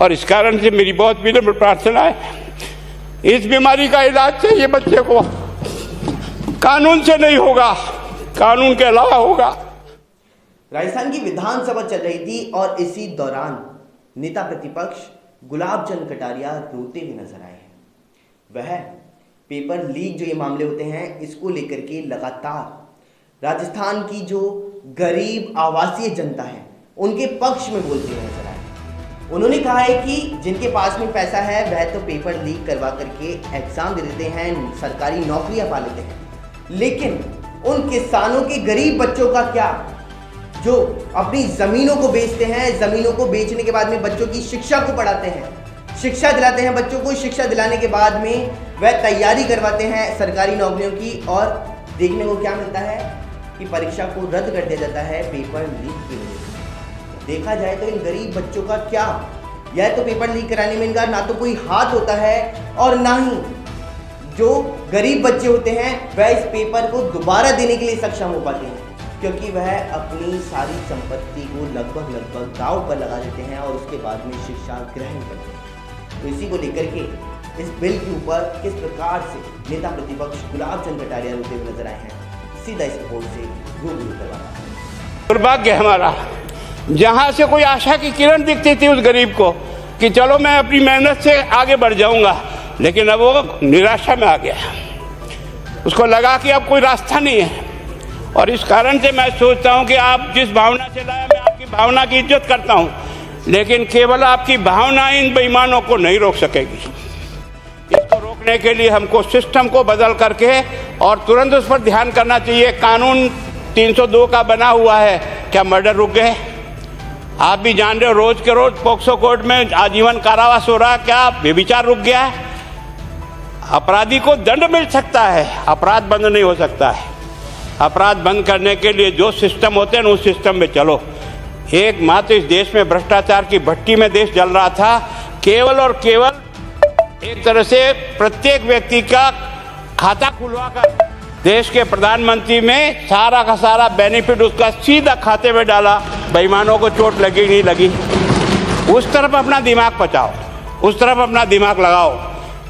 और इस कारण से मेरी बहुत विनम्र प्रार्थना है, इस बीमारी का इलाज चाहिए बच्चे को, कानून से नहीं होगा, कानून के अलावा होगा। राजस्थान की विधानसभा चल रही थी और इसी दौरान नेता प्रतिपक्ष गुलाब चंद कटारिया रोते हुए नजर आए हैं। वह पेपर लीक जो ये मामले होते हैं, इसको लेकर के लगातार राजस्थान की जो गरीब आवासीय जनता है उनके पक्ष में बोलते हुए नजर आए। उन्होंने कहा है कि जिनके पास में पैसा है वह तो पेपर लीक करवा करके एग्जाम दे देते हैं, सरकारी नौकरियां पा लेते हैं, लेकिन उन किसानों के गरीब बच्चों का क्या, जो अपनी ज़मीनों को बेचते हैं, ज़मीनों को बेचने के बाद में बच्चों की शिक्षा को पढ़ाते हैं, शिक्षा दिलाते हैं बच्चों को, शिक्षा दिलाने के बाद में वह तैयारी करवाते हैं सरकारी नौकरियों की, और देखने को क्या मिलता है कि परीक्षा को रद्द कर दिया जाता है पेपर लीक की वजह से। देखा जाए तो इन गरीब बच्चों का क्या, यह तो पेपर लीक कराने में इनका ना तो कोई हाथ होता है और ना ही जो गरीब बच्चे होते हैं वह इस पेपर को दोबारा देने के लिए सक्षम हो पाते हैं, क्योंकि वह अपनी सारी संपत्ति को लगभग दांव पर लगा देते हैं और उसके बाद में शिक्षा ग्रहण करते हैं। तो इसी को लेकर के इस बिल के ऊपर किस प्रकार से नेता प्रतिपक्ष गुलाब चंद कटारिया रोते हुए नजर आए हैं, सीधा इस रिपोर्ट से रूबरू करवाना है। दुर्भाग्य हमारा, जहाँ से कोई आशा की किरण दिखती थी उस गरीब को कि चलो मैं अपनी मेहनत से आगे बढ़ जाऊंगा, लेकिन अब वो निराशा में आ गया। उसको लगा कि अब कोई रास्ता नहीं है, और इस कारण से मैं सोचता हूं कि आप जिस भावना से लाए, मैं आपकी भावना की इज्जत करता हूं, लेकिन केवल आपकी भावना इन बेईमानों को नहीं रोक सकेगी। इसको रोकने के लिए हमको सिस्टम को बदल करके और तुरंत उस पर ध्यान करना चाहिए। कानून 302 का बना हुआ है, क्या मर्डर रुक गए? आप भी जान रहे हो, रोज के रोज पोक्सो कोर्ट में आजीवन कारावास हो रहा, क्या व्यभिचार रुक गया है? अपराधी को दंड मिल सकता है, अपराध बंद नहीं हो सकता है। अपराध बंद करने के लिए जो सिस्टम होते हैं उस सिस्टम में चलो। एकमात्र इस देश में भ्रष्टाचार की भट्टी में देश जल रहा था, केवल और केवल एक तरह से प्रत्येक व्यक्ति का खाता खुलवा कर देश के प्रधानमंत्री में सारा का सारा बेनिफिट उसका सीधा खाते में डाला। बेईमानों को चोट लगी नहीं लगी, उस तरफ अपना दिमाग बचाओ, उस तरफ अपना दिमाग लगाओ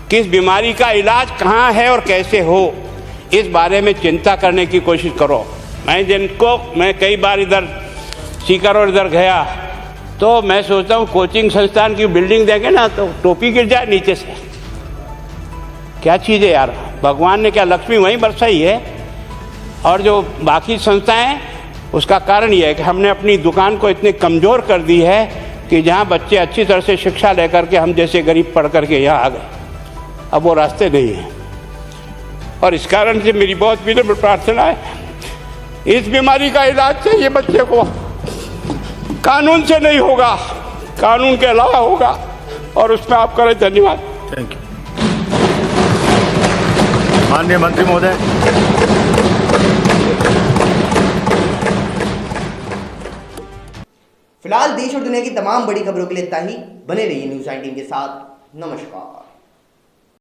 कि इस बीमारी का इलाज कहाँ है और कैसे हो, इस बारे में चिंता करने की कोशिश करो। मैं कई बार इधर सीकर और इधर गया तो मैं सोचता हूँ कोचिंग संस्थान की बिल्डिंग देखें ना तो टोपी गिर जाए नीचे से। क्या चीज़ है यार, भगवान ने क्या लक्ष्मी वहीं बरसाई है। और जो बाकी संस्थाएं, उसका कारण यह है कि हमने अपनी दुकान को इतनी कमज़ोर कर दी है कि जहाँ बच्चे अच्छी तरह से शिक्षा लेकर के हम जैसे गरीब पढ़ करके यहाँ आ गए, अब वो रास्ते नहीं हैं। और इस कारण से मेरी बहुत विनम्र प्रार्थना है, इस बीमारी का इलाज चाहिए बच्चे को, कानून से नहीं होगा, कानून के अलावा होगा, और उसमें आप करें। धन्यवाद। Thank you. माननीय मंत्री महोदय। फिलहाल देश और दुनिया की तमाम बड़ी खबरों के लिए इतना ही। बने रहिए न्यूज़ 19 के साथ। नमस्कार।